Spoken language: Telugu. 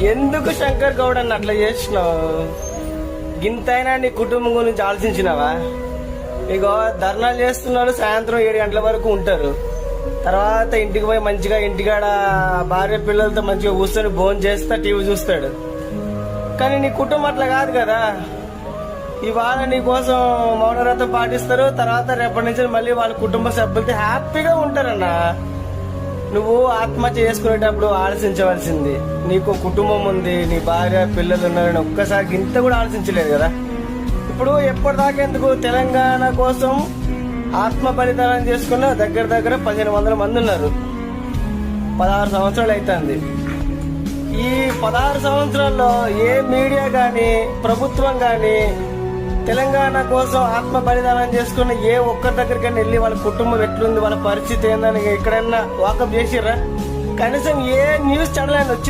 ఎందుకు శంకర్ గౌడ్ అని అట్లా చేసినావు? గింతైనా నీ కుటుంబం గురించి ఆలోచించినావా? ఇగో ధర్నాలు చేస్తున్నారు, సాయంత్రం 7 గంటల వరకు ఉంటారు. తర్వాత ఇంటికి పోయి మంచిగా ఇంటికాడ భార్య పిల్లలతో మంచిగా కూర్చొని భోజనం చేస్తా టీవీ చూస్తాడు. కానీ నీ కుటుంబం అట్లా కాదు కదా. ఇవాళ నీ కోసం మౌనవ్రతం పాటిస్తారు, తర్వాత రేపటి నుంచి మళ్ళీ వాళ్ళ కుటుంబ సభ్యులతో హ్యాపీగా ఉంటారన్నా. నువ్వు ఆత్మహత్య చేసుకునేటప్పుడు ఆలోచించవలసింది, నీకు కుటుంబం ఉంది, నీ భార్య పిల్లలు ఉన్నారని ఒక్కసారి ఇంత కూడా ఆలోచించలేదు కదా. ఇప్పుడు ఎప్పటిదాకా ఎందుకు? తెలంగాణ కోసం ఆత్మ బలిదానం చేసుకున్న దగ్గర 1500 మంది ఉన్నారు. 16 సంవత్సరాలు అవుతుంది. ఈ 16 సంవత్సరాల్లో ఏ మీడియా గాని ప్రభుత్వం గాని తెలంగాణ కోసం ఆత్మ బలిదానం చేసుకున్న ఏ ఒక్కరి దగ్గరికైనా వెళ్ళి వాళ్ళ కుటుంబం ఎట్లుంది, వాళ్ళ పరిస్థితి ఏందని ఎక్కడైనా వాకప్ చేసిర్రా? కనీసం ఏ న్యూస్ ఛానల్ అయినా